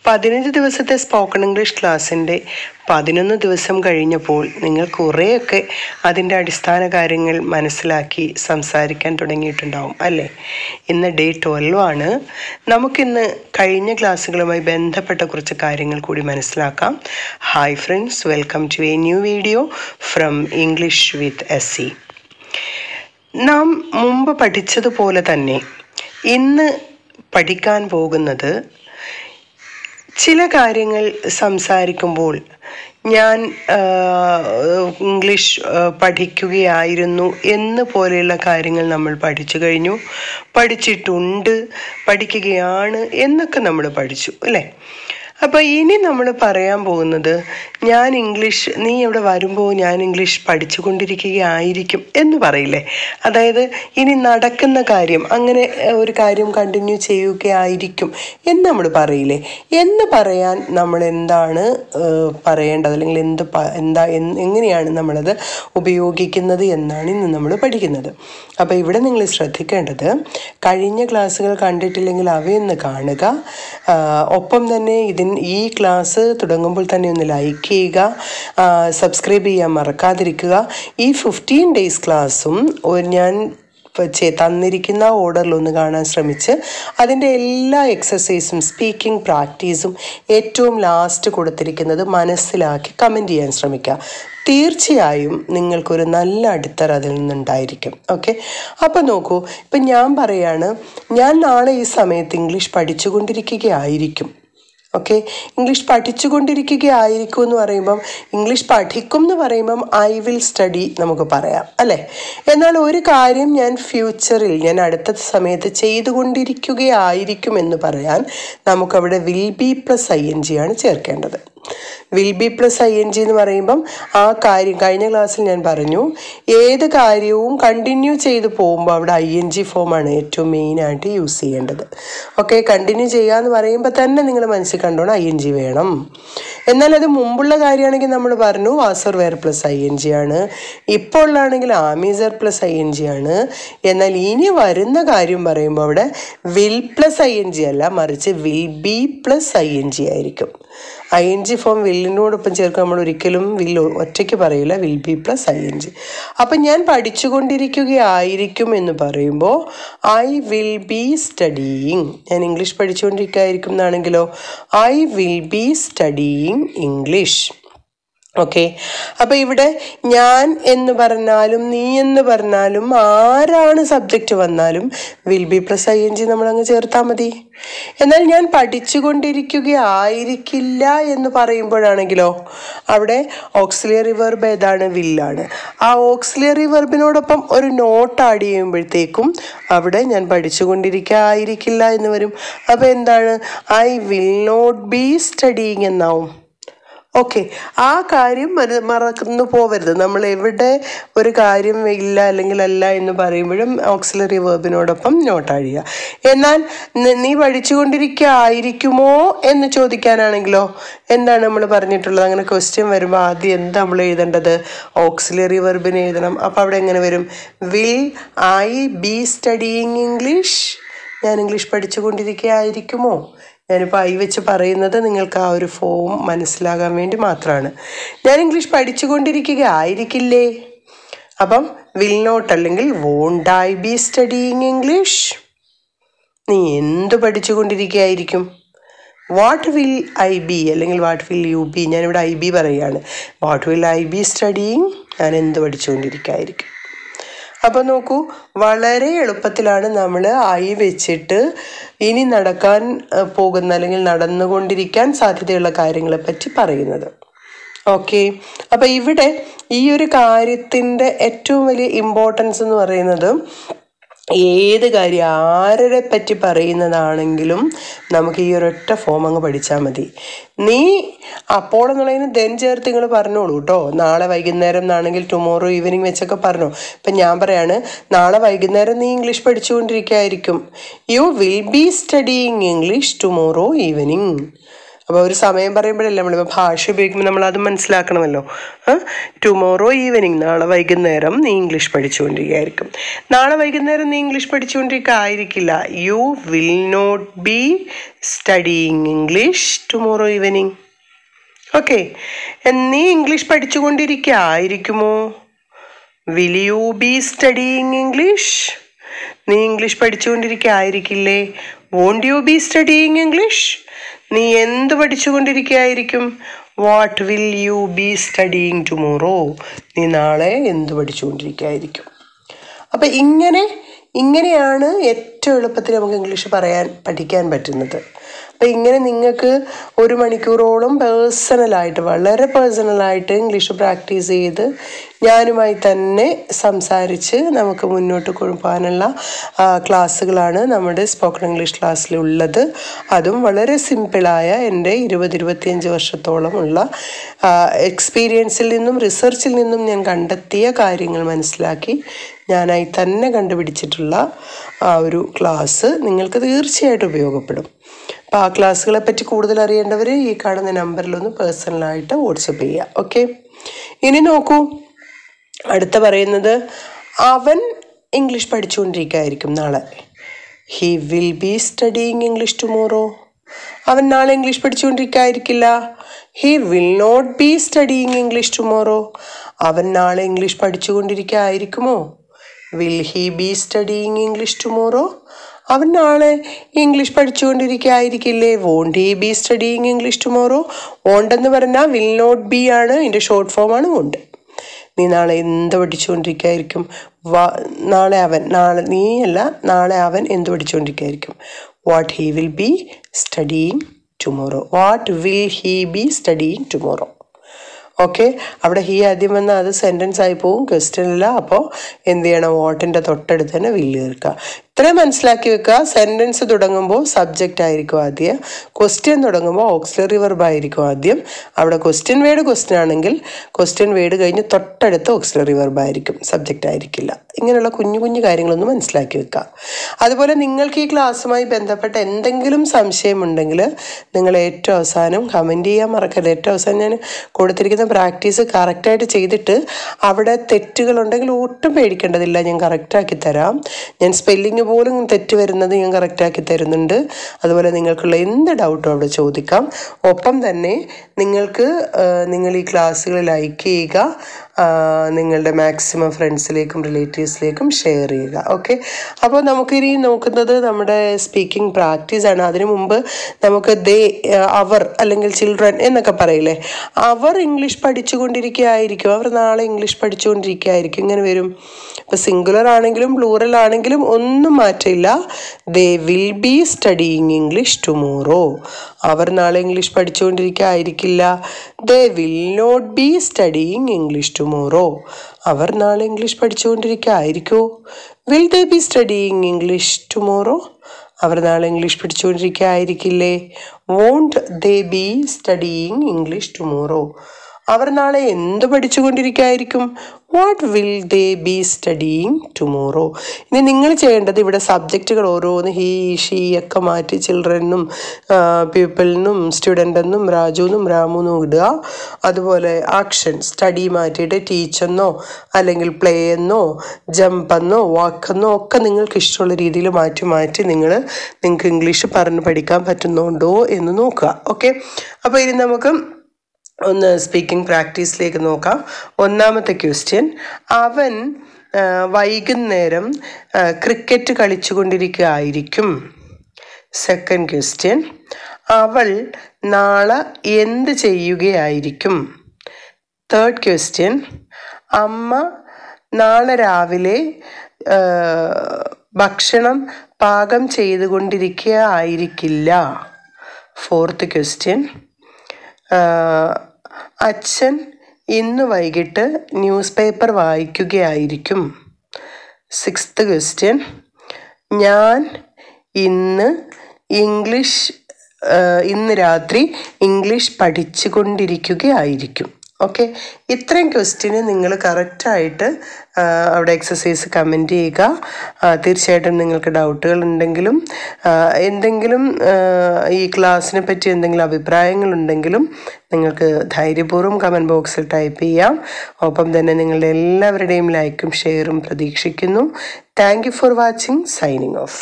15 ദിവസത്തെ spoken English ക്ലാസ്സിൻ്റെ 11 ദിവസം കഴിഞ്ഞപ്പോൾ നിങ്ങൾ കുറേയൊക്കെ അതിൻ്റെ അടിസ്ഥാന കാര്യങ്ങൾ മനസ്സിലാക്കി സംസാരിക്കാൻ തുടങ്ങിയിട്ടുണ്ടാവും അല്ലേ? ഇന്ന് ഡേ 12 ആണ്. നമുക്കിന്ന് കഴിഞ്ഞ ക്ലാസ്സുകളുമായി ബന്ധപ്പെട്ട കുറച്ച് കാര്യങ്ങൾ കൂടി മനസ്സിലാക്കാം. Hi friends, welcome to a new video from English with SC. നാം മുമ്പ് പഠിച്ചതുപോലെ തന്നെ ഇന്ന് പഠിക്കാൻ പോകുന്നത് ചില കാര്യങ്ങൾ സംസാരിക്കുമ്പോൾ ഞാൻ ഇംഗ്ലീഷ് പഠിക്കുകയായിരുന്നു എന്ന് പോലെയുള്ള കാര്യങ്ങൾ നമ്മൾ പഠിച്ചു കഴിഞ്ഞു, പഠിച്ചിട്ടുണ്ട്, പഠിക്കുകയാണ് എന്നൊക്കെ നമ്മൾ പഠിച്ചു അല്ലേ? അപ്പോൾ ഇനി നമ്മൾ പറയാൻ പോകുന്നത് നീ ഇവിടെ വരുമ്പോൾ ഞാൻ ഇംഗ്ലീഷ് പഠിച്ചുകൊണ്ടിരിക്കുകയായിരിക്കും എന്ന് പറയില്ലേ? അതായത് ഇനി നടക്കുന്ന കാര്യം, അങ്ങനെ ഒരു കാര്യം കണ്ടിന്യൂ ചെയ്യുകയായിരിക്കും എന്ന് നമ്മൾ പറയില്ലേ? എന്ന് പറയാൻ നമ്മൾ എന്താണ് പറയേണ്ടത്, അല്ലെങ്കിൽ എങ്ങനെയാണ് നമ്മളത് ഉപയോഗിക്കുന്നത് എന്നാണ് ഇന്ന് നമ്മൾ പഠിക്കുന്നത്. അപ്പോൾ ഇവിടെ നിങ്ങൾ ശ്രദ്ധിക്കേണ്ടത്, കഴിഞ്ഞ ക്ലാസ്സുകൾ കണ്ടിട്ടില്ലെങ്കിൽ അവയൊന്ന് കാണുക. ഒപ്പം തന്നെ ഈ ക്ലാസ് തുടങ്ങുമ്പോൾ തന്നെ ഒന്ന് ലൈക്ക് ചെയ്യുക, സബ്സ്ക്രൈബ് ചെയ്യാൻ മറക്കാതിരിക്കുക. ഈ 15 days ക്ലാസ്സും ഞാൻ തന്നിരിക്കുന്ന ഓർഡറിലൊന്ന് കാണാൻ ശ്രമിച്ച് അതിൻ്റെ എല്ലാ എക്സസൈസും സ്പീക്കിംഗ് പ്രാക്ടീസും ഏറ്റവും ലാസ്റ്റ് കൊടുത്തിരിക്കുന്നത് മനസ്സിലാക്കി കമൻറ്റ് ചെയ്യാൻ ശ്രമിക്കുക. തീർച്ചയായും നിങ്ങൾക്കൊരു നല്ല അടിത്തറ അതിൽ നിന്നുണ്ടായിരിക്കും. ഓക്കെ, അപ്പോൾ നോക്കൂ, ഇപ്പം ഞാൻ പറയാണ്, ഞാൻ നാളെ ഈ സമയത്ത് ഇംഗ്ലീഷ് പഠിച്ചുകൊണ്ടിരിക്കുകയായിരിക്കും. ഓക്കെ, ഇംഗ്ലീഷ് പഠിച്ചുകൊണ്ടിരിക്കുകയായിരിക്കും എന്ന് പറയുമ്പം, ഇംഗ്ലീഷ് പഠിക്കും എന്ന് പറയുമ്പം ഐ വിൽ സ്റ്റഡി നമുക്ക് പറയാം അല്ലേ? എന്നാൽ ഒരു കാര്യം ഞാൻ ഫ്യൂച്ചറിൽ, ഞാൻ അടുത്ത സമയത്ത് ചെയ്തുകൊണ്ടിരിക്കുകയായിരിക്കും എന്ന് പറയാൻ നമുക്കവിടെ വിൽ ബി പ്ലസ് ING ആണ് ചേർക്കേണ്ടത്. വിൽ ബി പ്ലസ് ING എന്ന് പറയുമ്പം ആ കാര്യം, കഴിഞ്ഞ ക്ലാസ്സിൽ ഞാൻ പറഞ്ഞു, ഏത് കാര്യവും കണ്ടിന്യൂ ചെയ്ത് പോകുമ്പോൾ അവിടെ ING ഫോമാണ് ഏറ്റവും മെയിനായിട്ട് യൂസ് ചെയ്യേണ്ടത്. ഓക്കെ, കണ്ടിന്യൂ ചെയ്യാന്ന് പറയുമ്പോൾ തന്നെ നിങ്ങൾ മനസ്സിൽ കണ്ടോണം ING വേണം. എന്നാൽ അത് മുമ്പുള്ള കാര്യമാണെങ്കിൽ നമ്മൾ പറഞ്ഞു വാസർ വെയർ പ്ലസ് ING ആണ്, ഇപ്പോൾ ഉള്ളതാണെങ്കിൽ ആമീസർ പ്ലസ് ING ആണ്. എന്നാൽ ഇനി വരുന്ന കാര്യം പറയുമ്പോൾ അവിടെ വിൽ പ്ലസ് ING അല്ല, മറിച്ച് വിൽ ബി പ്ലസ് ING ആയിരിക്കും. ING ഫോം വില്ലിനോടൊപ്പം ചേർക്കാൻ നമ്മൾ ഒരിക്കലും വിൽ ഒറ്റയ്ക്ക് പറയില്ല, വിൽ ബി പ്ലസ് ING. അപ്പം ഞാൻ പഠിച്ചുകൊണ്ടിരിക്കുകയായിരിക്കും എന്ന് പറയുമ്പോൾ ഐ വിൽ ബി സ്റ്റഡിയിങ്. ഞാൻ ഇംഗ്ലീഷ് പഠിച്ചുകൊണ്ടിരിക്കുകയായിരിക്കും എന്നാണെങ്കിലോ I will be studying English. Okay, അപ്പോൾ ഇവിടെ ഞാൻ എന്ന് പറഞ്ഞാലും നീ എന്ന് പറഞ്ഞാലും ആരാണ് സബ്ജക്റ്റ് വന്നാലും വിൽ ബി പ്ലസ് ING നമ്മളങ്ങ് ചേർത്താൽ മതി. എന്നാൽ ഞാൻ പഠിച്ചുകൊണ്ടിരിക്കുകയായിരിക്കില്ല എന്ന് പറയുമ്പോഴാണെങ്കിലോ അവിടെ ഓക്സിലറി വെർബ് ഏതാണ്? വില്ലാണ്. ആ ഓക്സിലറി വെർബിനോടൊപ്പം ഒരു നോട്ട് ആഡ് ചെയ്യുമ്പോഴത്തേക്കും അവിടെ ഞാൻ പഠിച്ചുകൊണ്ടിരിക്കുകയായിരിക്കില്ല എന്ന് വരും. അപ്പോൾ എന്താണ്? I will not be studying എന്നാവും. ഓക്കെ, ആ കാര്യം മറന്നു പോവരുത്. നമ്മൾ എവിടെ ഒരു കാര്യം ഇല്ല അല്ലെങ്കിൽ അല്ല എന്ന് പറയുമ്പോഴും ഓക്സിലറി വേർബിനോടൊപ്പം നോട്ട് അഴിയുക. എന്നാൽ നീ പഠിച്ചുകൊണ്ടിരിക്കുകയായിരിക്കുമോ എന്ന് ചോദിക്കാനാണെങ്കിലോ എന്താണ് നമ്മൾ പറഞ്ഞിട്ടുള്ളത്? അങ്ങനെ ക്വസ്റ്റ്യൻ വരുമ്പോൾ ആദ്യം എന്താ നമ്മൾ എഴുതേണ്ടത്? ഓക്സിലറി വെർബിന് എഴുതണം. അപ്പോൾ അവിടെ എങ്ങനെ വരും? Will I be studying English? ഞാൻ ഇംഗ്ലീഷ് പഠിച്ചുകൊണ്ടിരിക്കുകയായിരിക്കുമോ? ഞാനിപ്പോൾ ഐ വെച്ച് പറയുന്നത് നിങ്ങൾക്ക് ആ ഒരു ഫോം മനസ്സിലാകാൻ വേണ്ടി മാത്രമാണ്. ഞാൻ ഇംഗ്ലീഷ് പഠിച്ചുകൊണ്ടിരിക്കുകയായിരിക്കില്ലേ? അപ്പം വിൽ നോട്ട് അല്ലെങ്കിൽ won't I be studying English? നീ എന്ത് പഠിച്ചുകൊണ്ടിരിക്കുകയായിരിക്കും? വാട്ട് വിൽ ഐ ബി അല്ലെങ്കിൽ വാട്ട് വിൽ യു ബി? ഞാനിവിടെ IB പറയുകയാണ്. What will I be studying? ഞാൻ എന്ത് പഠിച്ചുകൊണ്ടിരിക്കുകയായിരിക്കും? അപ്പോൾ നോക്കൂ, വളരെ എളുപ്പത്തിലാണ് നമ്മൾ ഐ വെച്ചിട്ട് ഇനി നടക്കാൻ പോകുന്ന അല്ലെങ്കിൽ നടന്നുകൊണ്ടിരിക്കാൻ സാധ്യതയുള്ള കാര്യങ്ങളെ പറ്റി പറയുന്നത്. ഓക്കെ, അപ്പോൾ ഇവിടെ ഈ ഒരു കാര്യത്തിൻ്റെ ഏറ്റവും വലിയ ഇമ്പോർട്ടൻസ് എന്ന് പറയുന്നത്, ഏത് കാര്യം ആരെ പറ്റി പറയുന്നതാണെങ്കിലും നമുക്ക് ഈ ഒരൊറ്റ ഫോം അങ്ങ് പഠിച്ചാൽ മതി. നീ അപ്പോൾ എന്നുള്ളതിന് ദെൻ ചേർത്ത് നിങ്ങൾ പറഞ്ഞോളൂ കേട്ടോ. നാളെ വൈകുന്നേരം എന്നാണെങ്കിൽ ടുമോറോ ഈവനിങ് വെച്ചൊക്കെ പറഞ്ഞോ. ഇപ്പം ഞാൻ പറയാണ്, നാളെ വൈകുന്നേരം നീ ഇംഗ്ലീഷ് പഠിച്ചുകൊണ്ടിരിക്കുകയായിരിക്കും. You will be studying English tomorrow evening. അപ്പോൾ ഒരു സമയം പറയുമ്പോഴല്ലേ നമ്മളിപ്പോൾ ഭാഷ ഉപയോഗിക്കുമ്പോൾ നമ്മളത് മനസ്സിലാക്കണമല്ലോ. ടുമോറോ ഈവനിങ്, നാളെ വൈകുന്നേരം നീ ഇംഗ്ലീഷ് പഠിച്ചുകൊണ്ടിരിക്കുകയായിരിക്കും. നാളെ വൈകുന്നേരം നീ ഇംഗ്ലീഷ് പഠിച്ചുകൊണ്ടിരിക്കുക ആയിരിക്കില്ല. You will not be studying English tomorrow evening. Okay, നീ ഇംഗ്ലീഷ് പഠിച്ചുകൊണ്ടിരിക്കുക ആയിരിക്കുമോ? Will you be studying English? നീ ഇംഗ്ലീഷ് പഠിച്ചുകൊണ്ടിരിക്കുക ആയിരിക്കില്ലേ? Won't you be studying English? നീ എന്ത് പഠിച്ചുകൊണ്ടിരിക്കുകയായിരിക്കും? What will you be studying tomorrow? നീ നാളെ എന്ത് പഠിച്ചുകൊണ്ടിരിക്കുകയായിരിക്കും? അപ്പം ഇങ്ങനെയാണ് ഏറ്റവും എളുപ്പത്തിൽ നമുക്ക് ഇംഗ്ലീഷ് പഠിക്കാൻ പറ്റുന്നത്. അപ്പം ഇങ്ങനെ നിങ്ങൾക്ക് 1 മണിക്കൂറോളം വളരെ പേഴ്സണലായിട്ട് ഇംഗ്ലീഷ് പ്രാക്ടീസ് ചെയ്ത് ഞാനുമായി തന്നെ സംസാരിച്ച് നമുക്ക് മുന്നോട്ട് കൊണ്ടുപോകാനുള്ള ക്ലാസ്സുകളാണ് നമ്മുടെ സ്പോക്കൺ ഇംഗ്ലീഷ് ക്ലാസ്സിലുള്ളത്. അതും വളരെ സിമ്പിളായ എൻ്റെ 20-25 വർഷത്തോളമുള്ള എക്സ്പീരിയൻസിൽ നിന്നും റിസർച്ചിൽ നിന്നും ഞാൻ കണ്ടെത്തിയ കാര്യങ്ങൾ മനസ്സിലാക്കി ഞാനായി തന്നെ കണ്ടുപിടിച്ചിട്ടുള്ള ആ ഒരു ക്ലാസ് നിങ്ങൾക്ക് തീർച്ചയായിട്ടും ഉപയോഗപ്പെടും. അപ്പോൾ ആ ക്ലാസ്സുകളെ പറ്റി കൂടുതൽ അറിയേണ്ടവർ ഈ കാണുന്ന നമ്പറിലൊന്ന് പേഴ്സണലായിട്ട് വാട്സപ്പ് ചെയ്യുക. ഓക്കെ, ഇനി നോക്കൂ, അടുത്ത പറയുന്നത് അവൻ ഇംഗ്ലീഷ് പഠിച്ചുകൊണ്ടിരിക്കുകയായിരിക്കും നാളെ. He will be studying English tomorrow. അവൻ നാളെ ഇംഗ്ലീഷ് പഠിച്ചുകൊണ്ടിരിക്കുകയായിരിക്കില്ല. He will not be studying English tomorrow. അവൻ നാളെ ഇംഗ്ലീഷ് പഠിച്ചുകൊണ്ടിരിക്കുകയായിരിക്കുമോ? Will he be studying English tomorrow. അവൻ നാളെ ഇംഗ്ലീഷ് പഠിച്ചുകൊണ്ടിരിക്കുകയായിരിക്കില്ലേ? Won't he be studying English tomorrow. Won't എന്ന് പറഞ്ഞാൽ വിൽ നോട്ട് ബി ആണ്, ഇതിൻ്റെ ഷോർട്ട് ഫോമാണ് വോണ്ട്. നീ നാളെ എന്ത് പഠിച്ചുകൊണ്ടിരിക്കുകയായിരിക്കും? നാളെ അവൻ എന്ത് പഠിച്ചുകൊണ്ടിരിക്കുകയായിരിക്കും? What he will be studying tomorrow. What will he be studying tomorrow. Okay, അവിടെ ഹി ആദ്യം വന്നാൽ അത് സെൻറ്റൻസ് ആയി പോവും, ക്വസ്റ്റ്യൻ അല്ല. അപ്പോൾ എന്ത് ചെയ്യണം? വാട്ടിൻ്റെ തൊട്ടടുത്ത് തന്നെ വില്ല് ചേർക്കുക. ഇത്രയും മനസ്സിലാക്കി വെക്കുക. സെൻറ്റൻസ് തുടങ്ങുമ്പോൾ സബ്ജക്റ്റ് ആയിരിക്കും ആദ്യം, ക്വസ്റ്റ്യൻ തുടങ്ങുമ്പോൾ ഓക്സിലറി വെർബ് ആയിരിക്കും ആദ്യം. അവിടെ ക്വസ്റ്റ്യൻ ആണെങ്കിൽ ക്വസ്റ്റ്യൻ വേർഡ് കഴിഞ്ഞ് തൊട്ടടുത്ത് ഓക്സിലറി വെർബ് ആയിരിക്കും, സബ്ജക്റ്റ് ആയിരിക്കില്ല. ഇങ്ങനെയുള്ള കുഞ്ഞു കുഞ്ഞു കാര്യങ്ങളൊന്ന് മനസ്സിലാക്കി വെക്കുക. അതുപോലെ നിങ്ങൾക്ക് ഈ ക്ലാസ്സുമായി ബന്ധപ്പെട്ട എന്തെങ്കിലും സംശയമുണ്ടെങ്കിൽ നിങ്ങൾ ഏറ്റവും അവസാനം കമൻറ്റ് ചെയ്യാൻ മറക്കരുത്. ഏറ്റവും അവസാനം ഞാൻ കൊടുത്തിരിക്കുന്ന പ്രാക്ടീസ് കറക്റ്റായിട്ട് ചെയ്തിട്ട് അവിടെ തെറ്റുകളുണ്ടെങ്കിൽ ഒട്ടും പേടിക്കേണ്ടതില്ല, ഞാൻ കറക്റ്റാക്കി തരാം. ഞാൻ സ്പെല്ലിങ് പോലും തെറ്റ് വരുന്നത് ഞാൻ കറക്റ്റാക്കി തരുന്നുണ്ട്. അതുപോലെ നിങ്ങൾക്കുള്ള എന്ത് ഡൗട്ടും അവിടെ ചോദിക്കാം. ഒപ്പം തന്നെ നിങ്ങൾ ഈ ക്ലാസ്സുകൾ ലൈക്ക് ചെയ്യുക, നിങ്ങളുടെ മാക്സിമം ഫ്രണ്ട്സിലേക്കും റിലേറ്റീവ്സിലേക്കും ഷെയർ ചെയ്യുക. ഓക്കെ, അപ്പോൾ നമുക്കിനി നോക്കുന്നത് നമ്മുടെ സ്പീക്കിംഗ് പ്രാക്ടീസാണ്. അതിനു മുമ്പ് നമുക്ക് അവർ അല്ലെങ്കിൽ ചിൽഡ്രൻ എന്നൊക്കെ പറയില്ലേ, അവർ ഇംഗ്ലീഷ് പഠിച്ചുകൊണ്ടിരിക്കുകയായിരിക്കും, അവർ നാളെ ഇംഗ്ലീഷ് പഠിച്ചുകൊണ്ടിരിക്കുകയായിരിക്കും. ഇങ്ങനെ വരും. ഇപ്പോൾ സിംഗുലർ ആണെങ്കിലും പ്ലൂറൽ ആണെങ്കിലും ഒന്നും മാറ്റില്ല. They will be studying English tomorrow. അവർ നാളെ ഇംഗ്ലീഷ് പഠിച്ചുകൊണ്ടിരിക്കുകയായിരിക്കില്ല. They will not be studying English tomorrow. അവർ നാളെ ഇംഗ്ലീഷ് പഠിച്ചുകൊണ്ടിരിക്കുകയായിരിക്കുമോ? Will they be studying English tomorrow. അവർ നാളെ ഇംഗ്ലീഷ് പഠിച്ചുകൊണ്ടിരിക്കുകയായിരിക്കില്ലേ? Won't they be studying English tomorrow. അവർ നാളെ എന്ത് പഠിച്ചുകൊണ്ടിരിക്കുകയായിരിക്കും? What will they be studying tomorrow. ഇനി നിങ്ങൾ ചെയ്യേണ്ടത് ഇവിടെ സബ്ജക്റ്റുകൾ ഓരോന്ന് ഹീ ഷീ ഒക്കെ മാറ്റി ചിൽഡ്രനും പീപ്പിളിനും സ്റ്റുഡൻ്റെന്നും രാജുവിനും രാമുന്നും ഇടുക. അതുപോലെ ആക്ഷൻ സ്റ്റഡി മാറ്റിയിട്ട് ടീച്ചെന്നോ അല്ലെങ്കിൽ പ്ലേ എന്നോ ജമ്പെന്നോ വാക്കെന്നോ ഒക്കെ നിങ്ങൾക്ക് ഇഷ്ടമുള്ള രീതിയിൽ മാറ്റി നിങ്ങൾക്ക് ഇംഗ്ലീഷ് പഠിക്കാൻ പറ്റുന്നുണ്ടോ എന്ന് നോക്കുക. ഓക്കെ, അപ്പോൾ ഇനി നമുക്ക് ഒന്ന് സ്പീക്കിംഗ് പ്രാക്ടീസിലേക്ക് നോക്കാം. ഒന്നാമത്തെ ക്വസ്റ്റ്യൻ, അവൻ വൈകുന്നേരം ക്രിക്കറ്റ് കളിച്ചുകൊണ്ടിരിക്കുകയായിരിക്കും. സെക്കൻഡ് ക്വസ്റ്റ്യൻ, അവൾ നാളെ എന്ത് ചെയ്യുകയായിരിക്കും? തേർഡ് ക്വസ്റ്റ്യൻ, അമ്മ നാളെ രാവിലെ ഭക്ഷണം പാകം ചെയ്തുകൊണ്ടിരിക്കുകയായിരിക്കില്ല. ഫോർത്ത് ക്വസ്റ്റ്യൻ, അച്ഛൻ ഇന്ന് വൈകിട്ട് ന്യൂസ് പേപ്പർ വായിക്കുകയായിരിക്കും. സിക്സ്ത് ക്വസ്റ്റ്യൻ, ഞാൻ ഇന്ന് രാത്രി ഇംഗ്ലീഷ് പഠിച്ചുകൊണ്ടിരിക്കുകയായിരിക്കും. ഓക്കെ, ഇത്രയും ക്വസ്റ്റ്യന് നിങ്ങൾ കറക്റ്റായിട്ട് അവിടെ എക്സസൈസ് കമൻറ്റ് ചെയ്യുക. തീർച്ചയായിട്ടും നിങ്ങൾക്ക് ഡൗട്ടുകൾ ഉണ്ടെങ്കിലും എന്തെങ്കിലും ഈ ക്ലാസ്സിനെ പറ്റി എന്തെങ്കിലും അഭിപ്രായങ്ങളുണ്ടെങ്കിലും നിങ്ങൾക്ക് ധൈര്യപൂർവ്വം കമൻറ്റ് ബോക്സിൽ ടൈപ്പ് ചെയ്യാം. ഒപ്പം തന്നെ നിങ്ങളുടെ എല്ലാവരുടെയും ലൈക്കും ഷെയറും പ്രതീക്ഷിക്കുന്നു. Thank you for watching. Signing off.